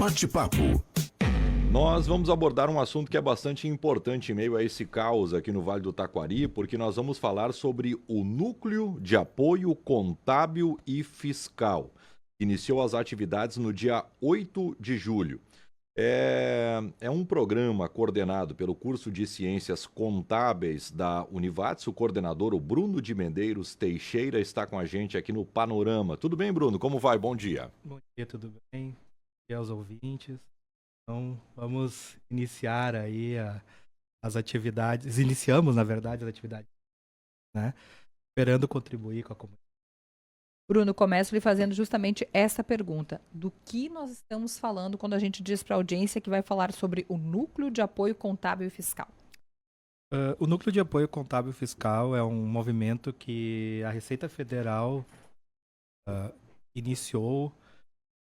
Bate-papo. Nós vamos abordar um assunto que é bastante importante em meio a esse caos aqui no Vale do Taquari, porque nós vamos falar sobre o Núcleo de Apoio Contábil e Fiscal. Iniciou as atividades no dia 8 de julho. É um programa coordenado pelo curso de Ciências Contábeis da Univates. O coordenador, o Bruno de Medeiros Teixeira, está com a gente aqui no Panorama. Tudo bem, Bruno? Como vai? Bom dia. Bom dia, tudo bem? Bom dia aos ouvintes. Então, vamos iniciar aí as atividades. Iniciamos, na verdade, as atividades, né? Esperando contribuir com a comunidade. Bruno, começo lhe fazendo justamente essa pergunta. Do que nós estamos falando quando a gente diz para a audiência que vai falar sobre o Núcleo de Apoio Contábil e Fiscal? O Núcleo de Apoio Contábil e Fiscal é um movimento que a Receita Federal iniciou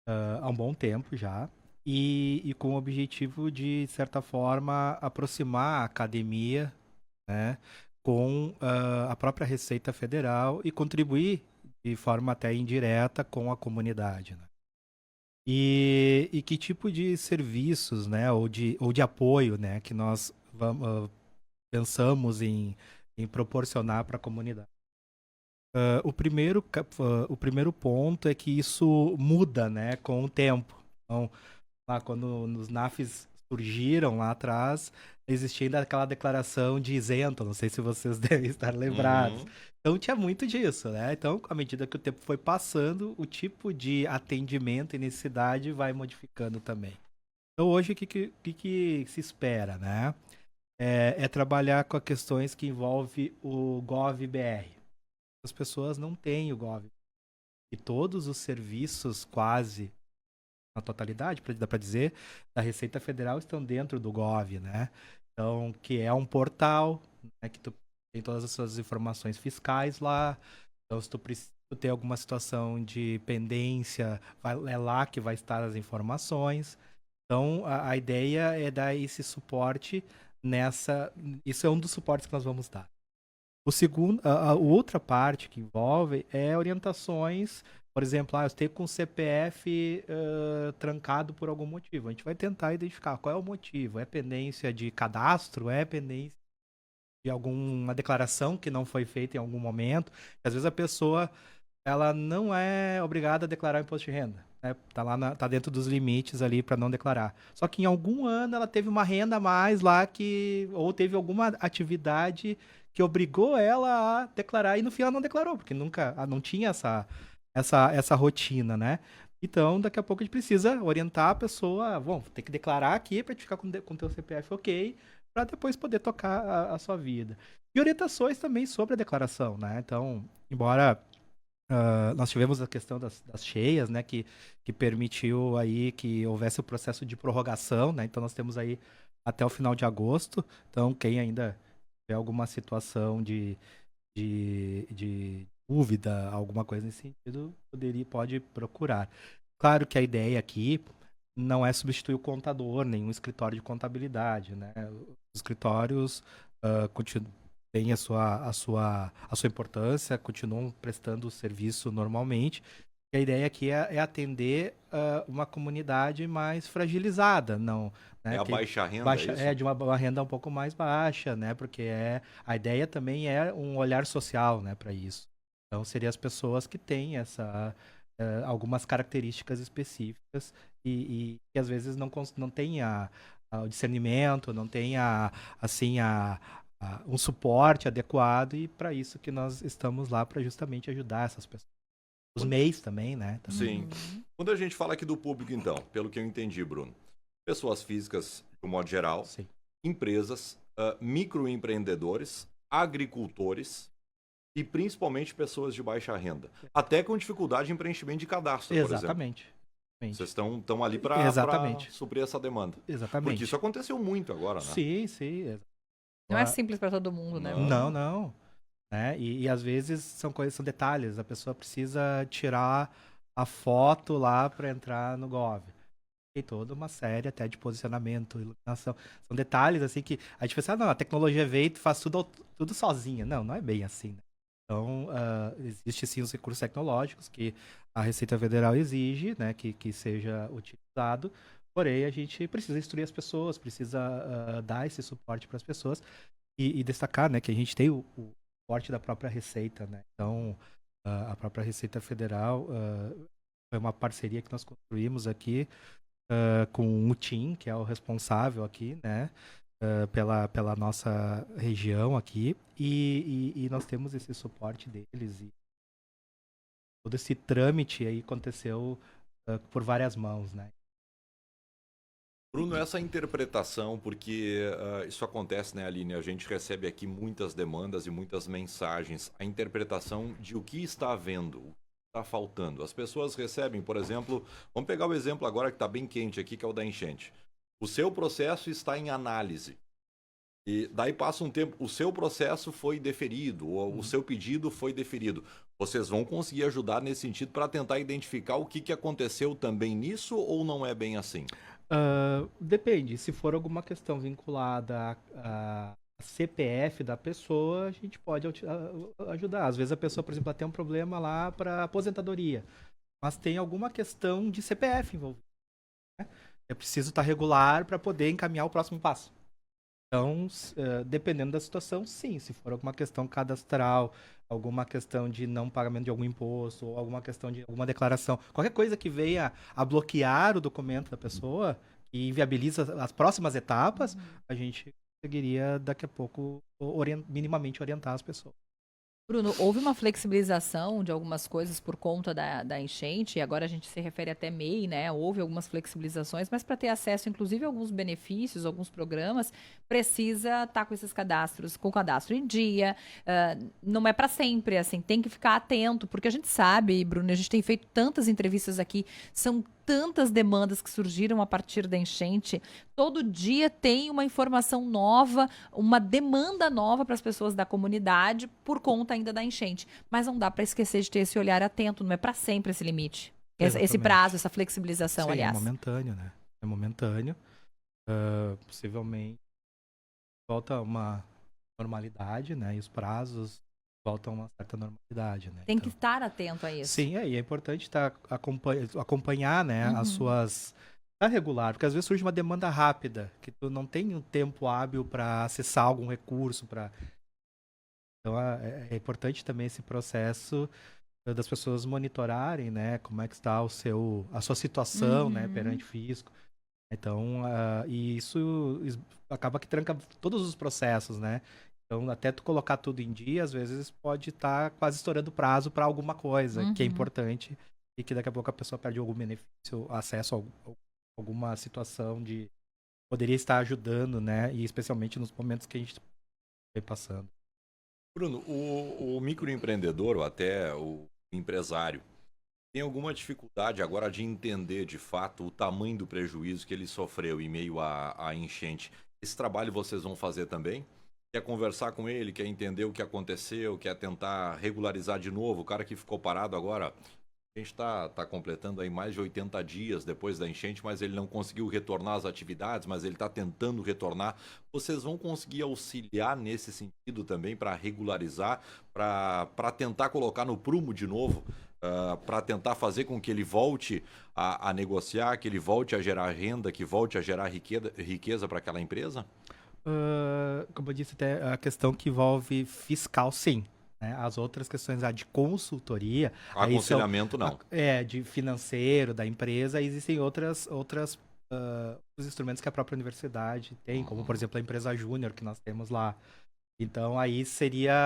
há um bom tempo já. E com o objetivo de certa forma, aproximar a academia, né, com a própria Receita Federal e contribuir de forma até indireta com a comunidade. Né? E que tipo de serviços, né, ou de apoio, né, que nós pensamos em proporcionar para a comunidade? O primeiro ponto é que isso muda, né, com o tempo. Então, lá quando os NAFs surgiram lá atrás, existia ainda aquela declaração de isento, não sei se vocês devem estar lembrados. Então tinha muito disso, né? Então, à medida que o tempo foi passando, o tipo de atendimento e necessidade vai modificando também. Então hoje o que se espera, né? É trabalhar com as questões que envolvem o GovBR. As pessoas não têm o Gov. E todos os serviços quase na totalidade, dá para dizer, da Receita Federal estão dentro do Gov, né? Então, que é um portal, né, que tu tem todas as suas informações fiscais lá. Então, se tu tem alguma situação de pendência, é lá que vai estar as informações. Então, a ideia é dar esse suporte nessa... Isso é um dos suportes que nós vamos dar. O segundo, a outra parte que envolve é orientações. Por exemplo, eu estou com o CPF trancado por algum motivo. A gente vai tentar identificar qual é o motivo. É pendência de cadastro? É pendência de alguma declaração que não foi feita em algum momento? Às vezes a pessoa ela não é obrigada a declarar o imposto de renda. Né? Tá dentro dos limites ali para não declarar. Só que em algum ano ela teve uma renda a mais lá ou teve alguma atividade que obrigou ela a declarar e no fim ela não declarou, porque nunca não tinha essa rotina, né? Então, daqui a pouco a gente precisa orientar a pessoa, bom, tem que declarar aqui para te ficar com o teu CPF ok, para depois poder tocar a sua vida. E orientações também sobre a declaração, né? Então, embora nós tivemos a questão das cheias, né, que permitiu aí que houvesse o processo de prorrogação, né? Então, nós temos aí até o final de agosto. Então, quem ainda tiver alguma situação de dúvida, alguma coisa nesse sentido, pode procurar. Claro que a ideia aqui não é substituir o contador, nenhum escritório de contabilidade, né? Os escritórios têm a sua importância, continuam prestando o serviço normalmente. E a ideia aqui é atender uma comunidade mais fragilizada, não... Né, a baixa renda, de uma renda um pouco mais baixa, né? Porque a ideia também é um olhar social, né, para isso. Então, seriam as pessoas que têm algumas características específicas e que às vezes não têm o discernimento, não têm um suporte adequado, e para isso que nós estamos lá, para justamente ajudar essas pessoas. Os MEIs também, né? Sim. Quando a gente fala aqui do público, então, pelo que eu entendi, Bruno, pessoas físicas, de um modo geral, sim, empresas, microempreendedores, agricultores e principalmente pessoas de baixa renda. Até com dificuldade em preenchimento de cadastro, por exemplo. Exatamente. Vocês estão ali para suprir essa demanda. Exatamente. Porque isso aconteceu muito agora, né? Sim, sim. Não é simples para todo mundo, né? Não. Né? E às vezes são detalhes. A pessoa precisa tirar a foto lá para entrar no Gov. Tem toda uma série até de posicionamento, iluminação. São detalhes assim que a gente pensa, não, a tecnologia veio e faz tudo sozinha. Não é bem assim. Né? Então, existe sim os recursos tecnológicos que a Receita Federal exige, né, que seja utilizado, Porém, a gente precisa instruir as pessoas, precisa dar esse suporte para as pessoas e destacar, né, que a gente tem o suporte da própria Receita, né? Então, a própria Receita Federal foi uma parceria que nós construímos aqui com o TIM, que é o responsável aqui, né, pela nossa região aqui, e nós temos esse suporte deles, e todo esse trâmite aí aconteceu por várias mãos, né? Bruno, essa interpretação, porque isso acontece, né, Aline? A gente recebe aqui muitas demandas e muitas mensagens. A interpretação de o que está havendo, o que está faltando. As pessoas recebem, por exemplo, vamos pegar o exemplo agora que está bem quente aqui, que é o da enchente. O seu processo está em análise. E daí passa um tempo, o seu processo foi deferido, ou o seu pedido foi deferido. Vocês vão conseguir ajudar nesse sentido para tentar identificar o que aconteceu também nisso, ou não é bem assim? Depende, se for alguma questão vinculada a CPF da pessoa, a gente pode ajudar. Às vezes a pessoa, por exemplo, ela tem um problema lá para aposentadoria, mas tem alguma questão de CPF envolvida, né? É preciso estar regular para poder encaminhar o próximo passo. Então, dependendo da situação, sim, se for alguma questão cadastral, alguma questão de não pagamento de algum imposto, ou alguma questão de alguma declaração, qualquer coisa que venha a bloquear o documento da pessoa e inviabiliza as próximas etapas, a gente conseguiria daqui a pouco minimamente orientar as pessoas. Bruno, houve uma flexibilização de algumas coisas por conta da enchente, e agora a gente se refere até MEI, né? Houve algumas flexibilizações, mas para ter acesso, inclusive, a alguns benefícios, alguns programas, precisa estar com esses cadastros, com o cadastro em dia. Não é para sempre, assim, tem que ficar atento, porque a gente sabe, Bruno, a gente tem feito tantas entrevistas aqui, são tantas demandas que surgiram a partir da enchente. Todo dia tem uma informação nova, uma demanda nova para as pessoas da comunidade por conta ainda da enchente. Mas não dá para esquecer de ter esse olhar atento, não é para sempre esse limite. Esse prazo, essa flexibilização, sim, aliás. É momentâneo, né? É momentâneo. Possivelmente volta a uma normalidade, né? E os prazos voltam a uma certa normalidade, né? Tem que estar atento a isso. Sim, e é importante acompanhar, né, as suas... Tá regular, porque às vezes surge uma demanda rápida, que tu não tem um tempo hábil para acessar algum recurso, Então é importante também esse processo das pessoas monitorarem, né, como é que está a sua situação, né, perante o fisco. Então, e isso acaba que tranca todos os processos, né? Então, até tu colocar tudo em dia, às vezes pode estar quase estourando prazo para alguma coisa que é importante e que daqui a pouco a pessoa perde algum benefício, acesso a alguma situação de poderia estar ajudando, né? E especialmente nos momentos que a gente vem passando. Bruno, o microempreendedor ou até o empresário tem alguma dificuldade agora de entender de fato o tamanho do prejuízo que ele sofreu em meio à enchente? Esse trabalho vocês vão fazer também? Quer conversar com ele, quer entender o que aconteceu, quer tentar regularizar de novo? O cara que ficou parado agora, a gente está completando aí mais de 80 dias depois da enchente, mas ele não conseguiu retornar às atividades, mas ele está tentando retornar. Vocês vão conseguir auxiliar nesse sentido também para regularizar, para tentar colocar no prumo de novo? Para tentar fazer com que ele volte a negociar, que ele volte a gerar renda, que volte a gerar riqueza para aquela empresa? Como eu disse, até a questão que envolve fiscal, sim. Né? As outras questões de consultoria... Aconselhamento, não. De financeiro, da empresa, existem outros instrumentos que a própria universidade tem, como, por exemplo, a empresa Júnior que nós temos lá. Então, aí estaria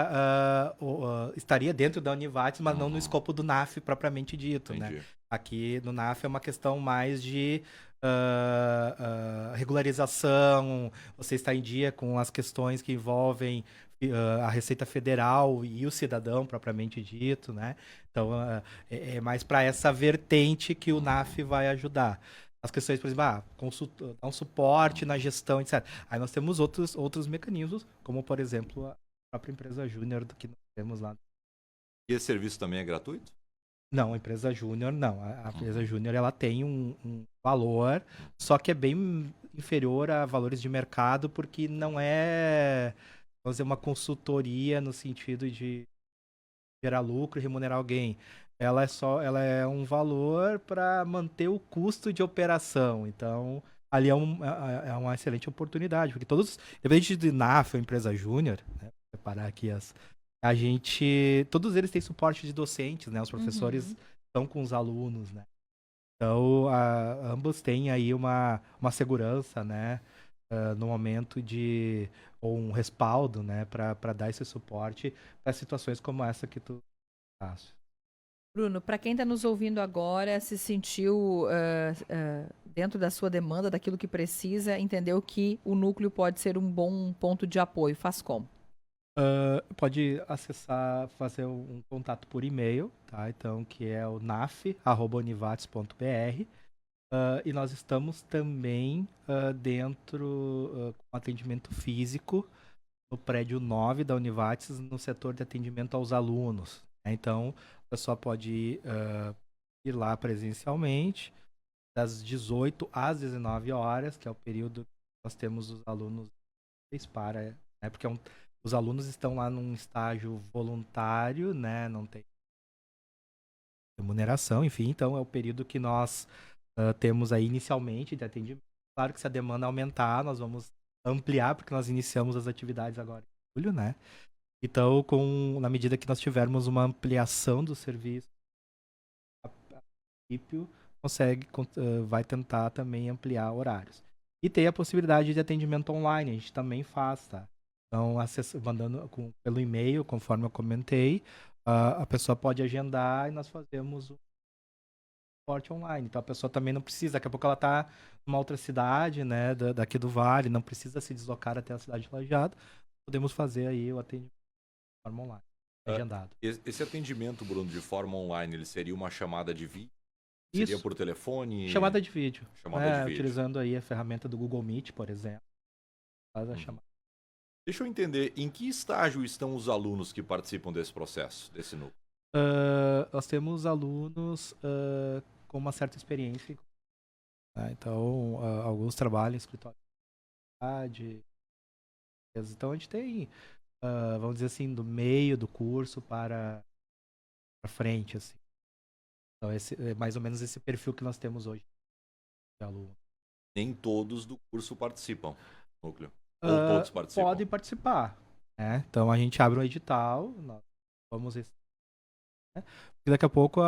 dentro da Univates, mas não no escopo do NAF propriamente dito, né? Aqui no NAF é uma questão mais de regularização, você está em dia com as questões que envolvem a Receita Federal e o cidadão propriamente dito, né? Então, é mais para essa vertente que o NAF vai ajudar. As questões, por exemplo, dar um suporte na gestão, etc. Aí nós temos outros mecanismos, como, por exemplo, a própria empresa Júnior que nós temos lá. E esse serviço também é gratuito? Não, a empresa Júnior não. A empresa Júnior ela tem um valor, só que é bem inferior a valores de mercado, porque não é, vamos dizer, uma consultoria no sentido de gerar lucro e remunerar alguém. ela é um valor para manter o custo de operação. Então, ali é uma excelente oportunidade, porque todos, independente de NAF ou empresa júnior, né, vou separar aqui todos eles têm suporte de docentes, né? Os professores estão com os alunos, né? Então, ambos têm aí uma segurança, né? No momento ou um respaldo, né? Para dar esse suporte para situações como essa que tu faz. Bruno, para quem está nos ouvindo agora, se sentiu dentro da sua demanda, daquilo que precisa, entendeu que o núcleo pode ser um bom ponto de apoio. Faz como? Pode acessar, fazer um contato por e-mail, tá? Então, que é o naf@univates.br. E nós estamos também dentro com atendimento físico no prédio 9 da Univates, no setor de atendimento aos alunos, né? Então, a pessoa pode ir lá presencialmente, das 18 às 19 horas, que é o período que nós temos os alunos para, né? Porque os alunos estão lá num estágio voluntário, né? Não tem remuneração, enfim, então é o período que nós temos aí inicialmente de atendimento. Claro que se a demanda aumentar, nós vamos ampliar, porque nós iniciamos as atividades agora em julho, né? Então, na medida que nós tivermos uma ampliação do serviço, a princípio vai tentar também ampliar horários. E tem a possibilidade de atendimento online, a gente também faz, tá? Então, mandando pelo e-mail, conforme eu comentei, a pessoa pode agendar e nós fazemos o suporte online. Então, a pessoa também não precisa, daqui a pouco ela está numa outra cidade, né, daqui do Vale, não precisa se deslocar até a cidade de Lajeado. Podemos fazer aí o atendimento de forma online, agendado. Esse atendimento, Bruno, de forma online, ele seria uma chamada de vídeo? Seria por telefone? Chamada de vídeo. Chamada de vídeo. Utilizando aí a ferramenta do Google Meet, por exemplo. Faz a chamada. Deixa eu entender, em que estágio estão os alunos que participam desse processo, desse núcleo? Nós temos alunos com uma certa experiência. Né? Então, alguns trabalham em escritório. Então, a gente tem, vamos dizer assim, do meio do curso para frente, assim. Então, é mais ou menos esse perfil que nós temos hoje de aluno. Nem todos do curso participam do núcleo? Ou todos participam? Podem participar. Né? Então, a gente abre um edital, nós vamos... Né? E daqui a pouco,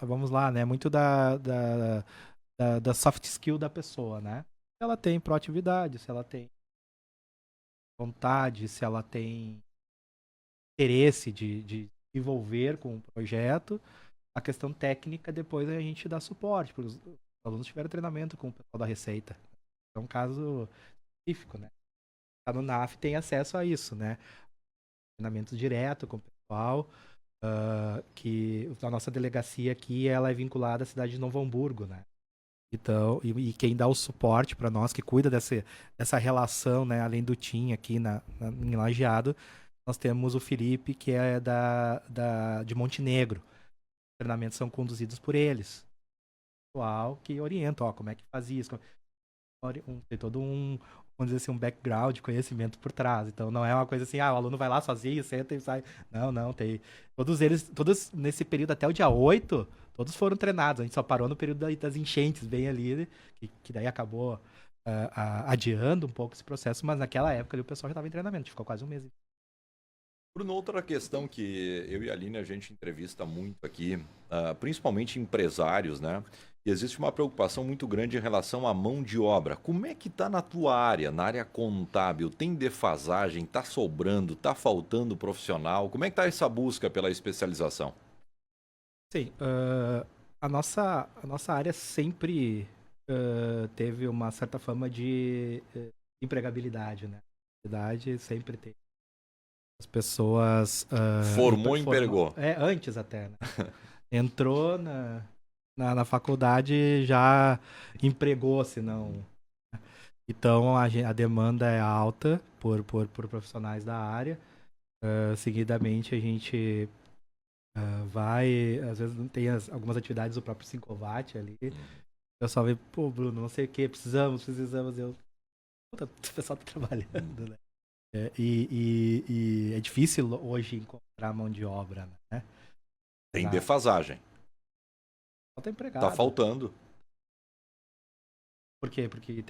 vamos lá, né? Muito da soft skill da pessoa, né? Se ela tem proatividade, se ela tem vontade, se ela tem interesse de envolver com o projeto. A questão técnica, depois a gente dá suporte, porque os alunos tiveram treinamento com o pessoal da Receita. É um caso específico, né? Tá no NAF tem acesso a isso, né? Treinamento direto com o pessoal, que a nossa delegacia aqui, ela é vinculada à cidade de Novo Hamburgo, né? Então, e quem dá o suporte para nós, que cuida dessa relação, né? Além do TIM aqui em Lajeado, nós temos o Felipe, que é de Montenegro. Os treinamentos são conduzidos por eles. O pessoal que orienta, como é que faz isso. Tem todo vamos dizer assim, um background, conhecimento por trás. Então, não é uma coisa assim, o aluno vai lá sozinho, senta e sai. Não, tem... Todos nesse período, até o dia 8, todos foram treinados. A gente só parou no período das enchentes, bem ali, que daí acabou adiando um pouco esse processo, mas naquela época ali, o pessoal já estava em treinamento, ficou quase um mês. Bruno, outra questão que eu e a Aline a gente entrevista muito aqui, principalmente empresários, né? E existe uma preocupação muito grande em relação à mão de obra. Como é que está na tua área, na área contábil? Tem defasagem? Está sobrando? Está faltando profissional? Como é que está essa busca pela especialização? Sim, a nossa área sempre teve uma certa fama de empregabilidade, né? Empregabilidade sempre teve. As pessoas... Formou, empregou. Antes até, né? Entrou na faculdade, já empregou-se, não... Então, a demanda é alta por profissionais da área. Seguidamente, a gente vai... Às vezes, tem algumas atividades do próprio Sincovat ali. O pessoal vê, pô, Bruno, não sei o que, precisamos. O pessoal tá trabalhando, né? E é difícil hoje encontrar mão de obra, né? Tem Exato. defasagem. Falta empregado. Tá faltando. Por quê? Porque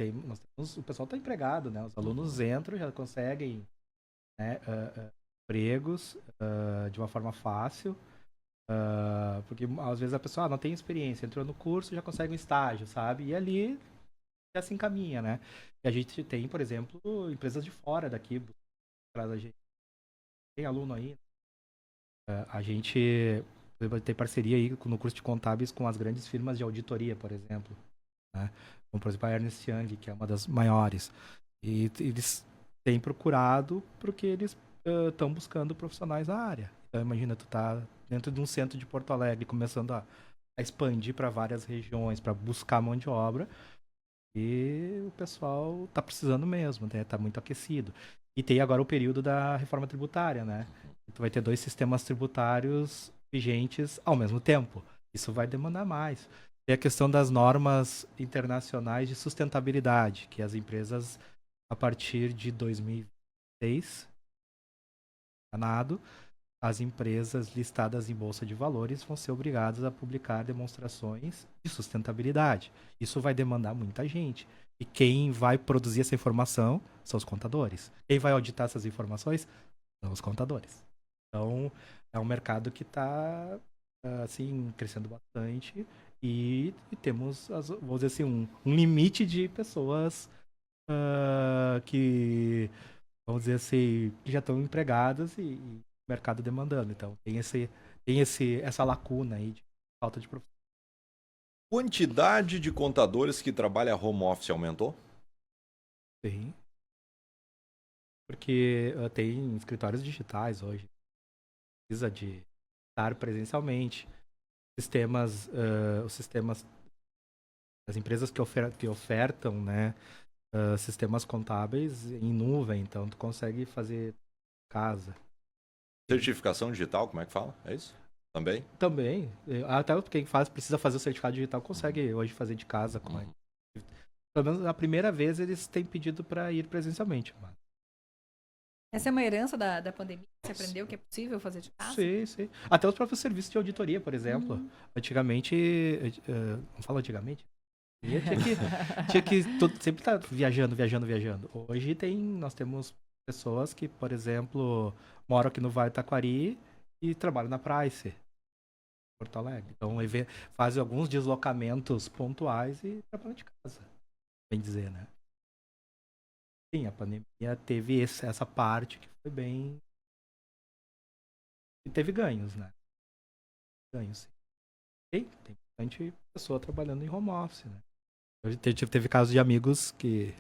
o pessoal está empregado, né? Os alunos entram, já conseguem, né, empregos de uma forma fácil. Porque às vezes a pessoa não tem experiência, entrou no curso, já consegue um estágio, sabe? E ali já se encaminha, né? E a gente tem, por exemplo, empresas de fora daqui, traz a gente. Tem aluno aí. A gente tem parceria aí no curso de contábeis com as grandes firmas de auditoria, por exemplo, né? Como, por exemplo, a Ernst Young, que é uma das maiores. E eles têm procurado porque eles estão buscando profissionais na área. Então, imagina, tu tá dentro de um centro de Porto Alegre, começando a expandir para várias regiões, para buscar mão de obra, e o pessoal tá precisando mesmo, né? Tá muito aquecido. E tem agora o período da reforma tributária, né? Tu vai ter 2 sistemas tributários vigentes ao mesmo tempo. Isso vai demandar mais. Tem a questão das normas internacionais de sustentabilidade, que as empresas, a partir de 2026, as empresas listadas em Bolsa de Valores vão ser obrigadas a publicar demonstrações de sustentabilidade. Isso vai demandar muita gente. E quem vai produzir essa informação são os contadores. Quem vai auditar essas informações são os contadores. Então, é um mercado que está assim, crescendo bastante e temos, vamos dizer assim, um limite de pessoas que, vamos dizer assim, que já estão empregadas e o mercado demandando. Então, tem essa lacuna aí de falta de profissional. Quantidade de contadores que trabalham home office aumentou? Sim. Porque tem escritórios digitais hoje. Precisa de estar presencialmente. Os sistemas, as empresas que ofertam, né, sistemas contábeis em nuvem, então tu consegue fazer casa. Certificação digital, como é que fala? É isso? Também? Também, até quem precisa fazer o certificado digital consegue hoje fazer de casa. Pelo menos na primeira vez eles têm pedido para ir presencialmente. Mas... Essa é uma herança da pandemia? Você aprendeu que é possível fazer de casa? Sim, sim. Até os próprios serviços de auditoria, por exemplo. Antigamente, não falo antigamente, tinha que sempre estar viajando. Hoje nós temos pessoas que, por exemplo, moram aqui no Vale do Taquari e trabalham na Price, Porto Alegre. Então, fazem alguns deslocamentos pontuais e trabalham de casa, bem dizer, né? Sim, a pandemia teve essa parte que foi bem... E teve ganhos, né? Ganhos, sim. E tem bastante pessoa trabalhando em home office, né? Teve casos de amigos que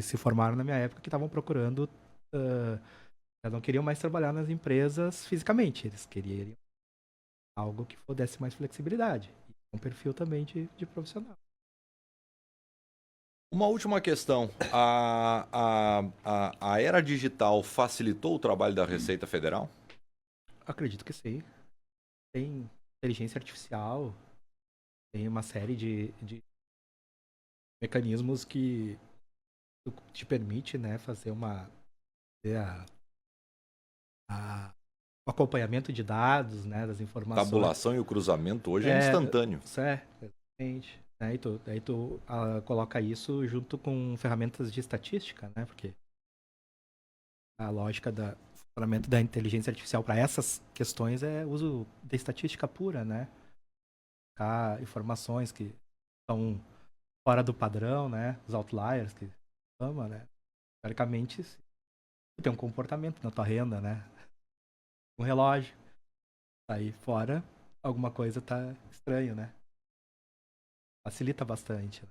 se formaram na minha época que estavam procurando, eles não queriam mais trabalhar nas empresas fisicamente, eles queriam algo que desse mais flexibilidade. E um perfil também de profissional. Uma última questão. A era digital facilitou o trabalho da Receita Federal? Acredito que sim. Tem inteligência artificial, tem uma série de mecanismos que te permite, né, fazer o acompanhamento de dados, né, das informações. Tabulação e o cruzamento hoje é instantâneo. Exatamente. Daí tu coloca isso junto com ferramentas de estatística, né, porque a lógica do funcionamento da inteligência artificial para essas questões é o uso da estatística pura, né, informações que são fora do padrão, né, os outliers que chama, né, teoricamente tem um comportamento na tua renda, né, um relógio, aí fora alguma coisa tá estranho, né, facilita bastante.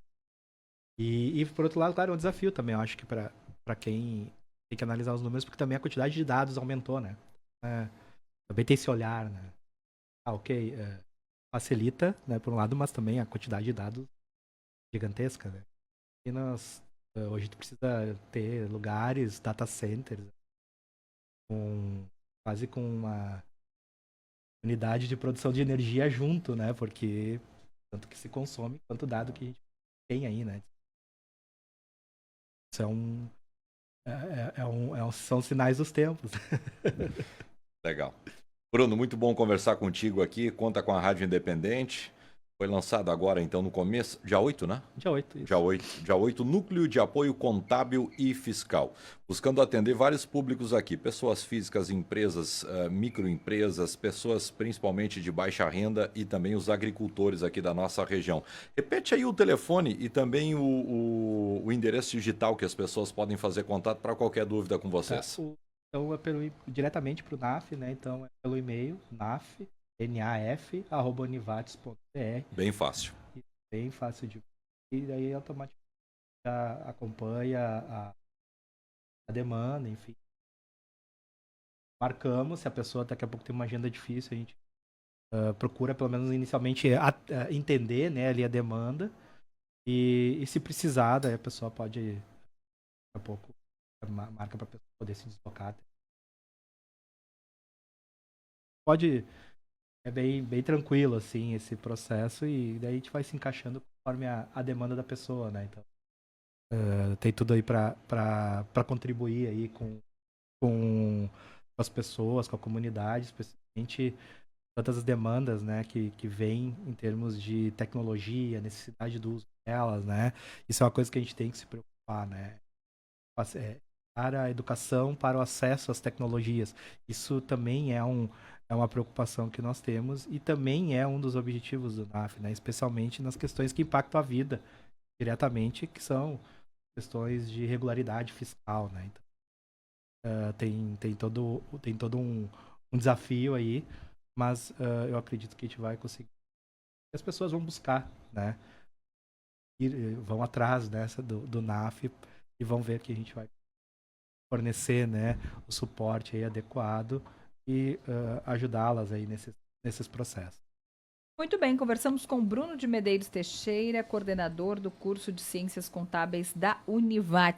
E por outro lado, claro, é um desafio também, eu acho que para quem tem que analisar os números, porque também a quantidade de dados aumentou, né, também tem esse olhar, né, ok, facilita, né, por um lado, mas também a quantidade de dados gigantesca, né, e hoje tu precisa ter lugares, data centers, quase com uma unidade de produção de energia junto, né? Porque tanto que se consome, quanto dado que a gente tem aí, né? Isso são sinais dos tempos. Legal. Bruno, muito bom conversar contigo aqui. Conta com a Rádio Independente. Foi lançado agora, então, no começo, dia 8, né? Dia 8, isso. Dia 8, Núcleo de Apoio Contábil e Fiscal. Buscando atender vários públicos aqui, pessoas físicas, empresas, microempresas, pessoas principalmente de baixa renda e também os agricultores aqui da nossa região. Repete aí o telefone e também o endereço digital que as pessoas podem fazer contato para qualquer dúvida com vocês. Então é diretamente para o NAF, né? Então é pelo e-mail, naf@univates.br. Bem fácil. Bem fácil de... E aí automaticamente já acompanha a demanda, enfim. Marcamos, se a pessoa daqui a pouco tem uma agenda difícil, a gente procura pelo menos inicialmente entender, né, ali a demanda. E se precisar, daí a pessoa pode, daqui a pouco, marca para a pessoa poder se deslocar. Pode, é bem tranquilo, assim, esse processo, e daí a gente vai se encaixando conforme a demanda da pessoa, né? Então, tem tudo aí para contribuir aí com as pessoas, com a comunidade, especialmente todas as demandas, né, que vêm em termos de tecnologia, necessidade do uso delas, né? Isso é uma coisa que a gente tem que se preocupar, né? Para a educação, para o acesso às tecnologias. Isso também é uma preocupação que nós temos e também é um dos objetivos do NAF, né? Especialmente nas questões que impactam a vida diretamente, que são questões de regularidade fiscal, né? Então, tem todo um desafio aí, mas eu acredito que a gente vai conseguir. As pessoas vão buscar, né? Vão atrás dessa do NAF e vão ver que a gente vai fornecer, né, o suporte aí adequado e ajudá-las aí nesses processos. Muito bem, conversamos com Bruno de Medeiros Teixeira, coordenador do curso de Ciências Contábeis da Univates.